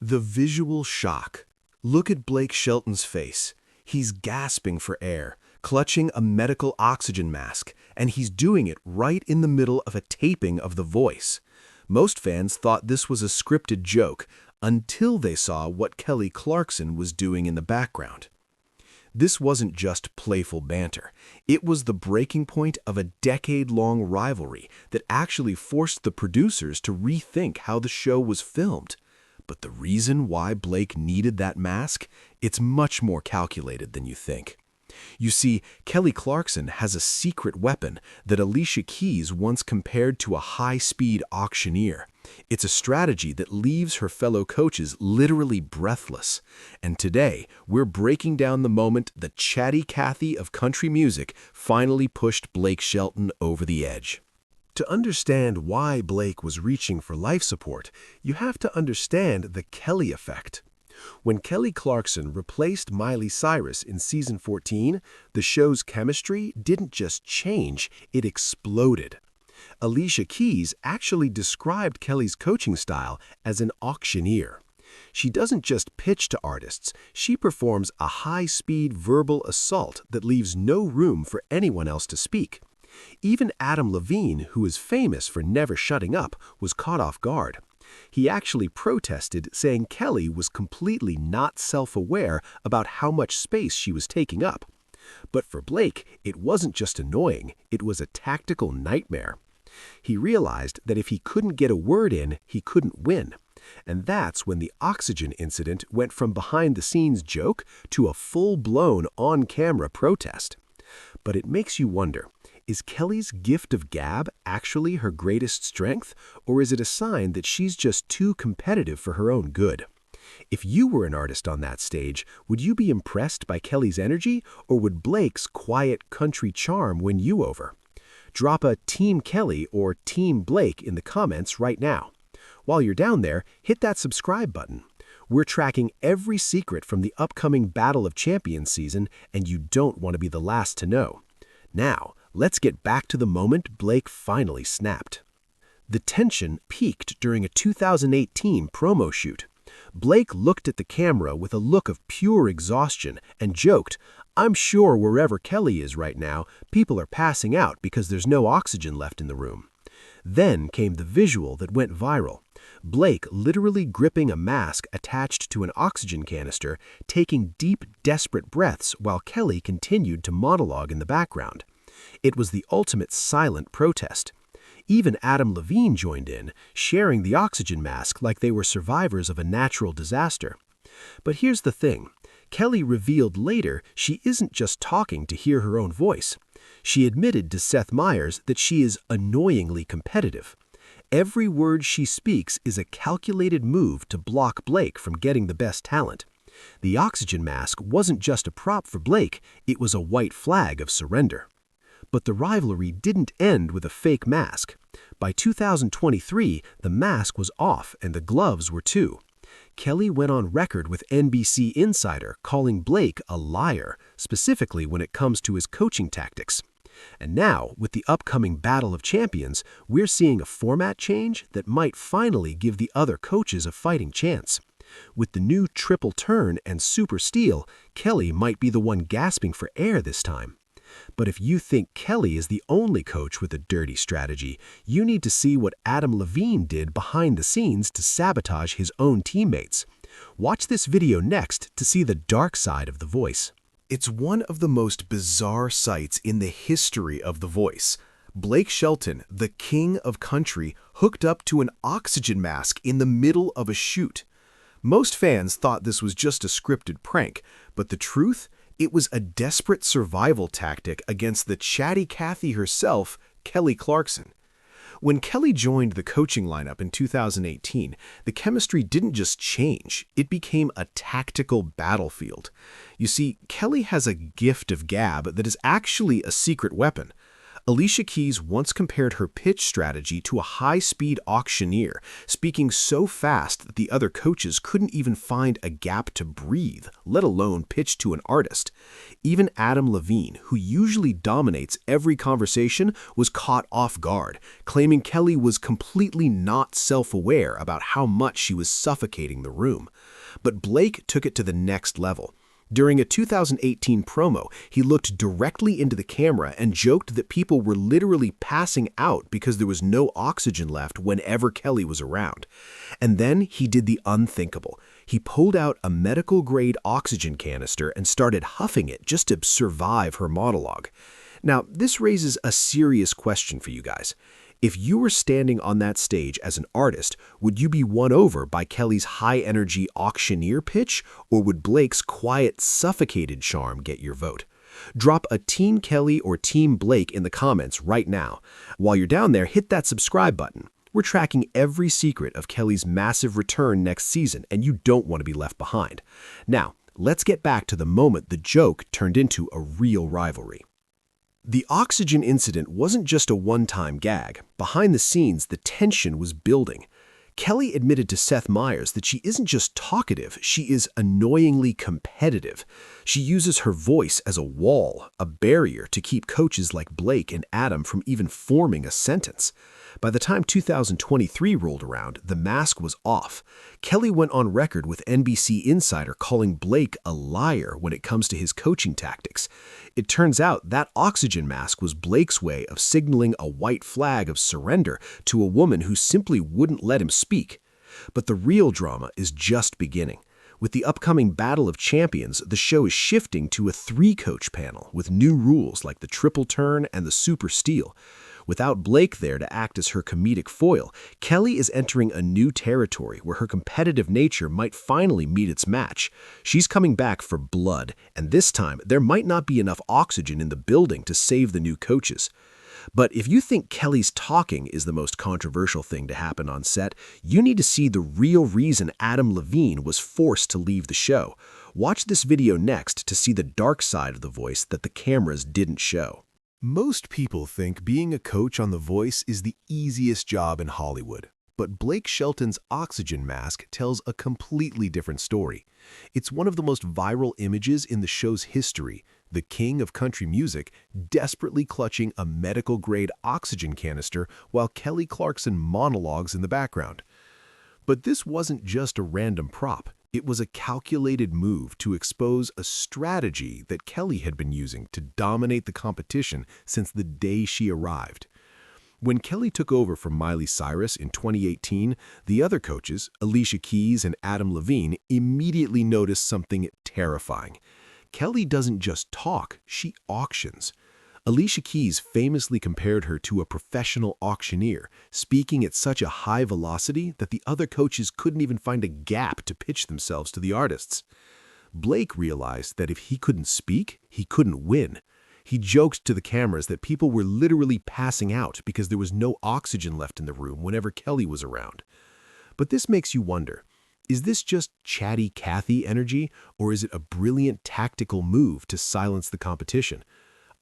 The visual shock. Look at Blake Shelton's face. He's gasping for air, clutching a medical oxygen mask, and he's doing it right in the middle of a taping of The Voice. Most fans thought this was a scripted joke until they saw what Kelly Clarkson was doing in the background. This wasn't just playful banter. It was the breaking point of a decade-long rivalry that actually forced the producers to rethink how the show was filmed. But the reason why Blake needed that mask, it's much more calculated than you think. You see, Kelly Clarkson has a secret weapon that Alicia Keys once compared to a high-speed auctioneer. It's a strategy that leaves her fellow coaches literally breathless. And today, we're breaking down the moment the Chatty Cathy of country music finally pushed Blake Shelton over the edge. To understand why Blake was reaching for life support, you have to understand the Kelly effect. When Kelly Clarkson replaced Miley Cyrus in season 14, the show's chemistry didn't just change, it exploded. Alicia Keys actually described Kelly's coaching style as an auctioneer. She doesn't just pitch to artists, she performs a high-speed verbal assault that leaves no room for anyone else to speak. Even Adam Levine, who is famous for never shutting up, was caught off guard. He actually protested, saying Kelly was completely not self-aware about how much space she was taking up. But for Blake, it wasn't just annoying, it was a tactical nightmare. He realized that if he couldn't get a word in, he couldn't win. And that's when the oxygen incident went from behind-the-scenes joke to a full-blown on-camera protest. But it makes you wonder, is Kelly's gift of gab actually her greatest strength, or is it a sign that she's just too competitive for her own good? If you were an artist on that stage, would you be impressed by Kelly's energy, or would Blake's quiet country charm win you over? Drop a Team Kelly or Team Blake in the comments right now. While you're down there, hit that subscribe button. We're tracking every secret from the upcoming Battle of Champions season, and you don't want to be the last to know. Now, let's get back to the moment Blake finally snapped. The tension peaked during a 2018 promo shoot. Blake looked at the camera with a look of pure exhaustion and joked, "I'm sure wherever Kelly is right now, people are passing out because there's no oxygen left in the room." Then came the visual that went viral. Blake literally gripping a mask attached to an oxygen canister, taking deep, desperate breaths while Kelly continued to monologue in the background. It was the ultimate silent protest. Even Adam Levine joined in, sharing the oxygen mask like they were survivors of a natural disaster. But here's the thing. Kelly revealed later she isn't just talking to hear her own voice. She admitted to Seth Meyers that she is annoyingly competitive. Every word she speaks is a calculated move to block Blake from getting the best talent. The oxygen mask wasn't just a prop for Blake, it was a white flag of surrender. But the rivalry didn't end with a fake mask. By 2023, the mask was off and the gloves were too. Kelly went on record with NBC Insider calling Blake a liar, specifically when it comes to his coaching tactics. And now, with the upcoming Battle of Champions, we're seeing a format change that might finally give the other coaches a fighting chance. With the new triple turn and super steal, Kelly might be the one gasping for air this time. But if you think Kelly is the only coach with a dirty strategy, you need to see what Adam Levine did behind the scenes to sabotage his own teammates. Watch this video next to see the dark side of The Voice. It's one of the most bizarre sights in the history of The Voice. Blake Shelton, the king of country, hooked up to an oxygen mask in the middle of a shoot. Most fans thought this was just a scripted prank, but the truth? It was a desperate survival tactic against the Chatty Cathy herself, Kelly Clarkson. When Kelly joined the coaching lineup in 2018, the chemistry didn't just change, it became a tactical battlefield. You see, Kelly has a gift of gab that is actually a secret weapon. Alicia Keys once compared her pitch strategy to a high-speed auctioneer, speaking so fast that the other coaches couldn't even find a gap to breathe, let alone pitch to an artist. Even Adam Levine, who usually dominates every conversation, was caught off guard, claiming Kelly was completely not self-aware about how much she was suffocating the room. But Blake took it to the next level. During a 2018 promo, he looked directly into the camera and joked that people were literally passing out because there was no oxygen left whenever Kelly was around. And then he did the unthinkable. He pulled out a medical-grade oxygen canister and started huffing it just to survive her monologue. Now, this raises a serious question for you guys. If you were standing on that stage as an artist, would you be won over by Kelly's high-energy auctioneer pitch, or would Blake's quiet, suffocated charm get your vote? Drop a Team Kelly or Team Blake in the comments right now. While you're down there, hit that subscribe button. We're tracking every secret of Kelly's massive return next season, and you don't want to be left behind. Now, let's get back to the moment the joke turned into a real rivalry. The oxygen incident wasn't just a one-time gag. Behind the scenes, the tension was building. Kelly admitted to Seth Meyers that she isn't just talkative, she is annoyingly competitive. She uses her voice as a wall, a barrier to keep coaches like Blake and Adam from even forming a sentence. By the time 2023 rolled around, the mask was off. Kelly went on record with NBC Insider calling Blake a liar when it comes to his coaching tactics. It turns out that oxygen mask was Blake's way of signaling a white flag of surrender to a woman who simply wouldn't let him speak. But the real drama is just beginning. With the upcoming Battle of Champions, the show is shifting to a three-coach panel with new rules like the triple turn and the super steal. Without Blake there to act as her comedic foil, Kelly is entering a new territory where her competitive nature might finally meet its match. She's coming back for blood, and this time there might not be enough oxygen in the building to save the new coaches. But if you think Kelly's talking is the most controversial thing to happen on set, you need to see the real reason Adam Levine was forced to leave the show. Watch this video next to see the dark side of the voice that the cameras didn't show. Most people think being a coach on The Voice is the easiest job in Hollywood. But Blake Shelton's oxygen mask tells a completely different story. It's one of the most viral images in the show's history, the king of country music desperately clutching a medical-grade oxygen canister while Kelly Clarkson monologues in the background. But this wasn't just a random prop. It was a calculated move to expose a strategy that Kelly had been using to dominate the competition since the day she arrived. When Kelly took over from Miley Cyrus in 2018, the other coaches, Alicia Keys and Adam Levine, immediately noticed something terrifying. Kelly doesn't just talk, she auctions. Alicia Keys famously compared her to a professional auctioneer, speaking at such a high velocity that the other coaches couldn't even find a gap to pitch themselves to the artists. Blake realized that if he couldn't speak, he couldn't win. He joked to the cameras that people were literally passing out because there was no oxygen left in the room whenever Kelly was around. But this makes you wonder, is this just Chatty Cathy energy, or is it a brilliant tactical move to silence the competition?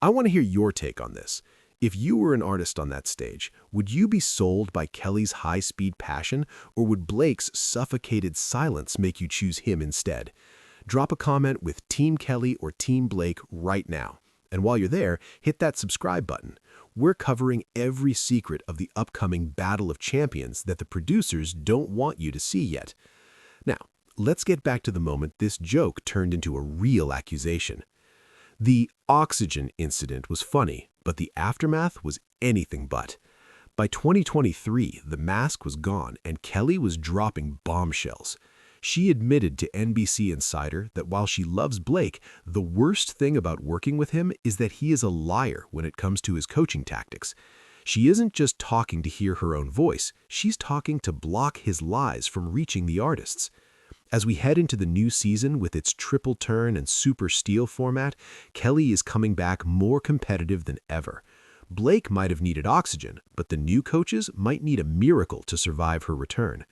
I want to hear your take on this. If you were an artist on that stage, would you be sold by Kelly's high-speed passion, or would Blake's suffocated silence make you choose him instead? Drop a comment with Team Kelly or Team Blake right now. And while you're there, hit that subscribe button. We're covering every secret of the upcoming Battle of Champions that the producers don't want you to see yet. Now, let's get back to the moment this joke turned into a real accusation. The oxygen incident was funny, but the aftermath was anything but. By 2023, the mask was gone and Kelly was dropping bombshells. She admitted to NBC Insider that while she loves Blake, the worst thing about working with him is that he is a liar when it comes to his coaching tactics. She isn't just talking to hear her own voice, she's talking to block his lies from reaching the artists. As we head into the new season with its triple turn and super steal format, Kelly is coming back more competitive than ever. Blake might have needed oxygen, but the new coaches might need a miracle to survive her return.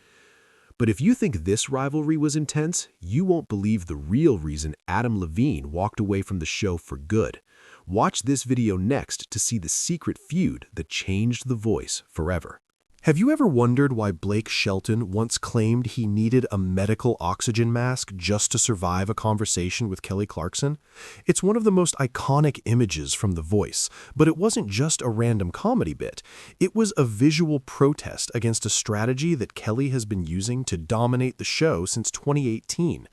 But if you think this rivalry was intense, you won't believe the real reason Adam Levine walked away from the show for good. Watch this video next to see the secret feud that changed the voice forever. Have you ever wondered why Blake Shelton once claimed he needed a medical oxygen mask just to survive a conversation with Kelly Clarkson? It's one of the most iconic images from The Voice, but it wasn't just a random comedy bit. It was a visual protest against a strategy that Kelly has been using to dominate the show since 2018.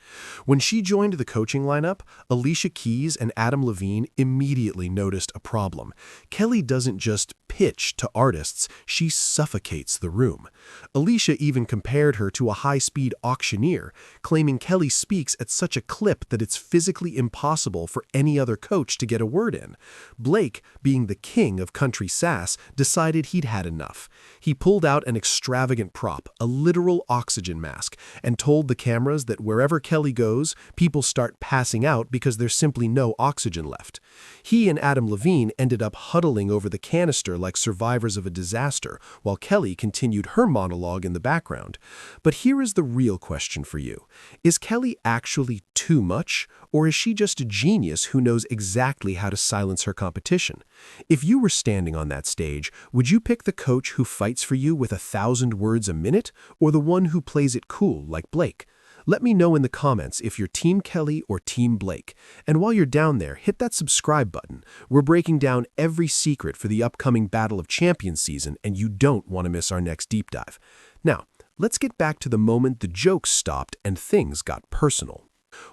When she joined the coaching lineup, Alicia Keys and Adam Levine immediately noticed a problem. Kelly doesn't just pitch to artists, she suffocates the room. Alicia even compared her to a high-speed auctioneer, claiming Kelly speaks at such a clip that it's physically impossible for any other coach to get a word in. Blake, being the king of country sass, decided he'd had enough. He pulled out an extravagant prop, a literal oxygen mask, and told the cameras that wherever Kelly goes, people start passing out because there's simply no oxygen left. He and Adam Levine ended up huddling over the canister like survivors of a disaster, while Kelly continued her monologue in the background. But here is the real question for you. Is Kelly actually too much, or is she just a genius who knows exactly how to silence her competition? If you were standing on that stage, would you pick the coach who fights for you with 1,000 words a minute, or the one who plays it cool like Blake? Let me know in the comments if you're Team Kelly or Team Blake. And while you're down there, hit that subscribe button. We're breaking down every secret for the upcoming Battle of Champions season, and you don't want to miss our next deep dive. Now, let's get back to the moment the jokes stopped and things got personal.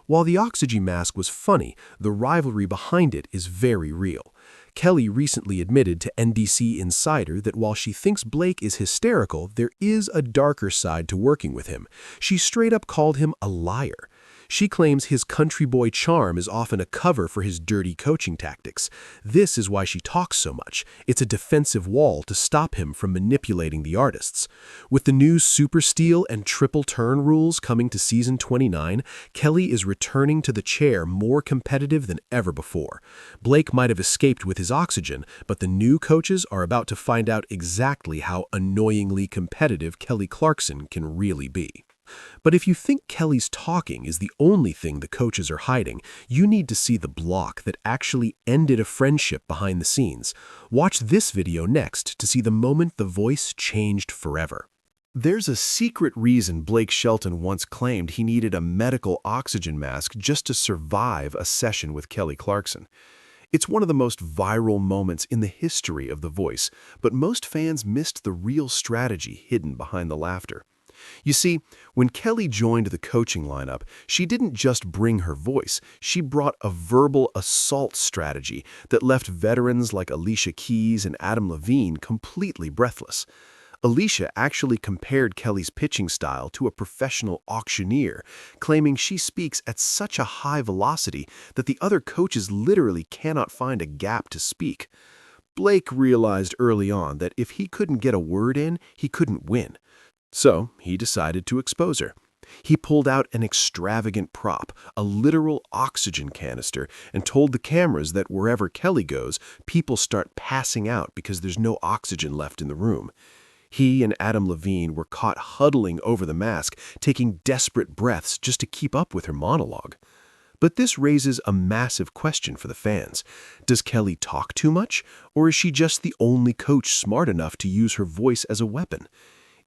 While the oxygen mask was funny, the rivalry behind it is very real. Kelly recently admitted to NBC Insider that while she thinks Blake is hysterical, there is a darker side to working with him. She straight up called him a liar. She claims his country boy charm is often a cover for his dirty coaching tactics. This is why she talks so much. It's a defensive wall to stop him from manipulating the artists. With the new super steal and triple turn rules coming to season 29, Kelly is returning to the chair more competitive than ever before. Blake might have escaped with his oxygen, but the new coaches are about to find out exactly how annoyingly competitive Kelly Clarkson can really be. But if you think Kelly's talking is the only thing the coaches are hiding, you need to see the block that actually ended a friendship behind the scenes. Watch this video next to see the moment the voice changed forever. There's a secret reason Blake Shelton once claimed he needed a medical oxygen mask just to survive a session with Kelly Clarkson. It's one of the most viral moments in the history of The Voice, but most fans missed the real strategy hidden behind the laughter. You see, when Kelly joined the coaching lineup, she didn't just bring her voice, she brought a verbal assault strategy that left veterans like Alicia Keys and Adam Levine completely breathless. Alicia actually compared Kelly's pitching style to a professional auctioneer, claiming she speaks at such a high velocity that the other coaches literally cannot find a gap to speak. Blake realized early on that if he couldn't get a word in, he couldn't win. So he decided to expose her. He pulled out an extravagant prop, a literal oxygen canister, and told the cameras that wherever Kelly goes, people start passing out because there's no oxygen left in the room. He and Adam Levine were caught huddling over the mask, taking desperate breaths just to keep up with her monologue. But this raises a massive question for the fans. Does Kelly talk too much, or is she just the only coach smart enough to use her voice as a weapon?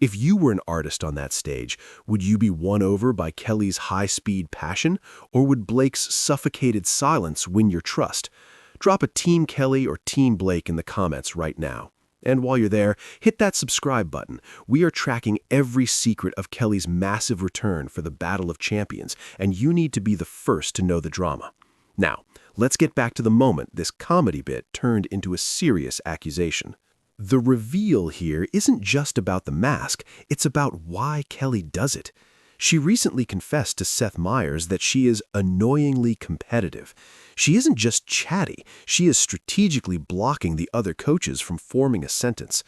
If you were an artist on that stage, would you be won over by Kelly's high-speed passion, or would Blake's suffocated silence win your trust? Drop a Team Kelly or Team Blake in the comments right now. And while you're there, hit that subscribe button. We are tracking every secret of Kelly's massive return for the Battle of Champions, and you need to be the first to know the drama. Now, let's get back to the moment this comedy bit turned into a serious accusation. The reveal here isn't just about the mask, it's about why Kelly does it. She recently confessed to Seth Meyers that she is annoyingly competitive. She isn't just chatty, she is strategically blocking the other coaches from forming a sentence.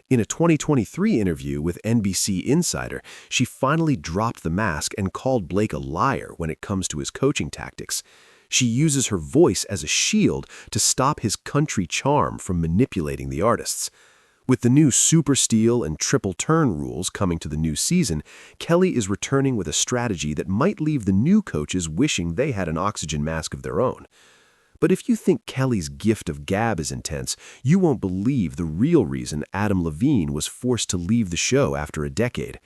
In a 2023 interview with NBC Insider, she finally dropped the mask and called Blake a liar when it comes to his coaching tactics. She uses her voice as a shield to stop his country charm from manipulating the artists. With the new super steal and triple turn rules coming to the new season, Kelly is returning with a strategy that might leave the new coaches wishing they had an oxygen mask of their own. But if you think Kelly's gift of gab is intense, you won't believe the real reason Adam Levine was forced to leave the show after a decade.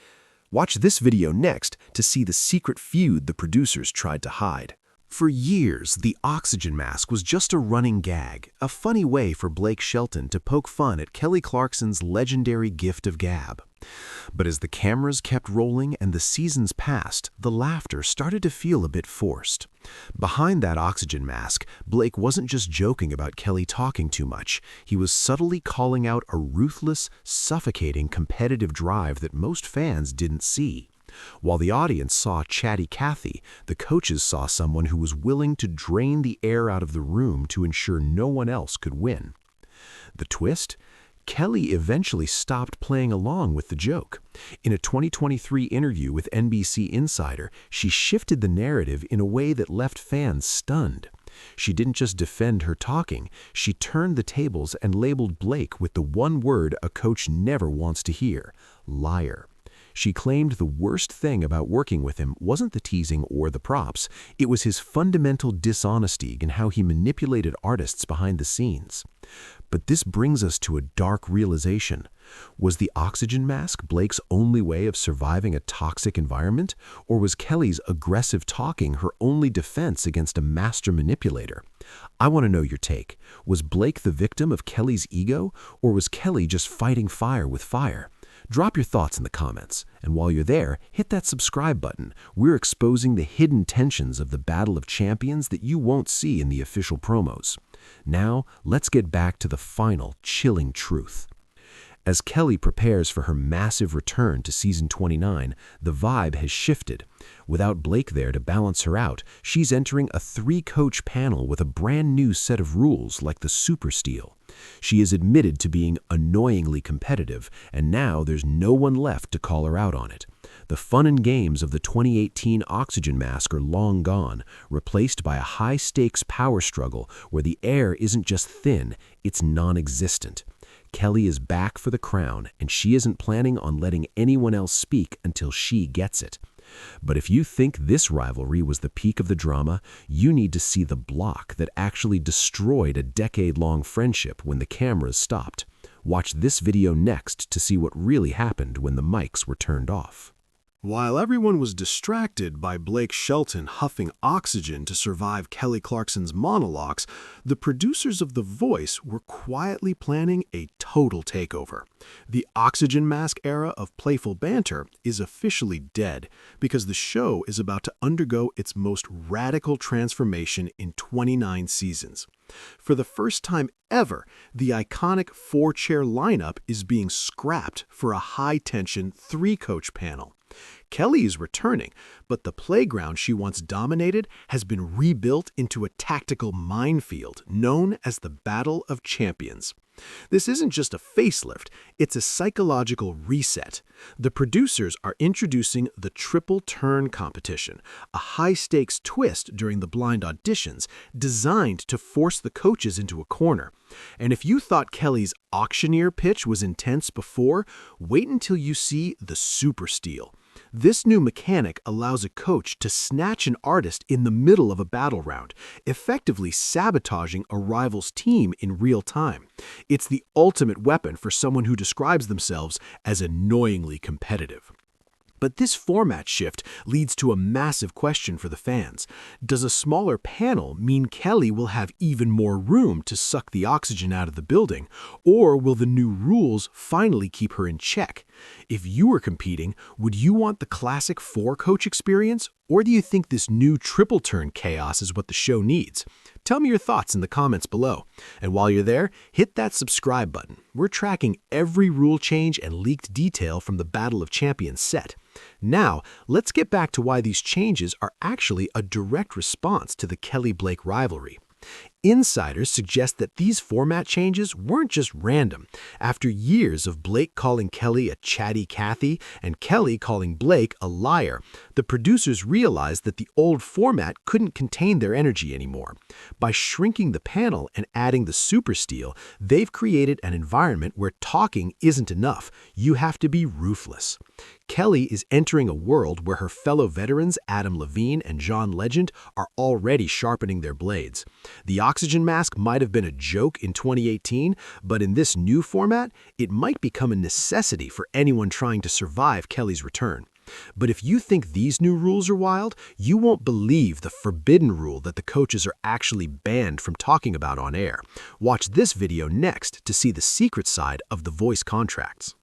Watch this video next to see the secret feud the producers tried to hide. For years, the oxygen mask was just a running gag, a funny way for Blake Shelton to poke fun at Kelly Clarkson's legendary gift of gab. But as the cameras kept rolling and the seasons passed, the laughter started to feel a bit forced. Behind that oxygen mask, Blake wasn't just joking about Kelly talking too much. He was subtly calling out a ruthless, suffocating competitive drive that most fans didn't see. While the audience saw Chatty Cathy, the coaches saw someone who was willing to drain the air out of the room to ensure no one else could win. The twist? Kelly eventually stopped playing along with the joke. In a 2023 interview with NBC Insider, she shifted the narrative in a way that left fans stunned. She didn't just defend her talking, she turned the tables and labeled Blake with the one word a coach never wants to hear: liar. She claimed the worst thing about working with him wasn't the teasing or the props, it was his fundamental dishonesty in how he manipulated artists behind the scenes. But this brings us to a dark realization. Was the oxygen mask Blake's only way of surviving a toxic environment, or was Kelly's aggressive talking her only defense against a master manipulator? I want to know your take. Was Blake the victim of Kelly's ego, or was Kelly just fighting fire with fire? Drop your thoughts in the comments, and while you're there, hit that subscribe button. We're exposing the hidden tensions of the Battle of Champions that you won't see in the official promos. Now, let's get back to the final, chilling truth. As Kelly prepares for her massive return to season 29, the vibe has shifted. Without Blake there to balance her out, she's entering a three-coach panel with a brand new set of rules like the Super Steal. She is admitted to being annoyingly competitive, and now there's no one left to call her out on it. The fun and games of the 2018 oxygen mask are long gone, replaced by a high-stakes power struggle where the air isn't just thin, it's non-existent. Kelly is back for the crown, and she isn't planning on letting anyone else speak until she gets it. But if you think this rivalry was the peak of the drama, you need to see the block that actually destroyed a decade-long friendship when the cameras stopped. Watch this video next to see what really happened when the mics were turned off. While everyone was distracted by Blake Shelton huffing oxygen to survive Kelly Clarkson's monologues, the producers of The Voice were quietly planning a total takeover. The oxygen mask era of playful banter is officially dead because the show is about to undergo its most radical transformation in 29 seasons. For the first time ever, the iconic four-chair lineup is being scrapped for a high-tension three-coach panel. Kelly is returning, but the playground she once dominated has been rebuilt into a tactical minefield known as the Battle of Champions. This isn't just a facelift, it's a psychological reset. The producers are introducing the Triple Turn competition, a high-stakes twist during the blind auditions designed to force the coaches into a corner. And if you thought Kelly's auctioneer pitch was intense before, wait until you see the Super Steal. This new mechanic allows a coach to snatch an artist in the middle of a battle round, effectively sabotaging a rival's team in real time. It's the ultimate weapon for someone who describes themselves as annoyingly competitive. But this format shift leads to a massive question for the fans. Does a smaller panel mean Kelly will have even more room to suck the oxygen out of the building, or will the new rules finally keep her in check? If you were competing, would you want the classic four-coach experience, or do you think this new triple turn chaos is what the show needs? Tell me your thoughts in the comments below. And while you're there, hit that subscribe button. We're tracking every rule change and leaked detail from the Battle of Champions set. Now, let's get back to why these changes are actually a direct response to the Kelly-Blake rivalry. Insiders suggest that these format changes weren't just random. After years of Blake calling Kelly a Chatty Cathy and Kelly calling Blake a liar, the producers realized that the old format couldn't contain their energy anymore. By shrinking the panel and adding the Super Steal, they've created an environment where talking isn't enough. You have to be ruthless. Kelly is entering a world where her fellow veterans Adam Levine and John Legend are already sharpening their blades. The oxygen mask might have been a joke in 2018, but in this new format, it might become a necessity for anyone trying to survive Kelly's return. But if you think these new rules are wild, you won't believe the forbidden rule that the coaches are actually banned from talking about on air. Watch this video next to see the secret side of the voice contracts.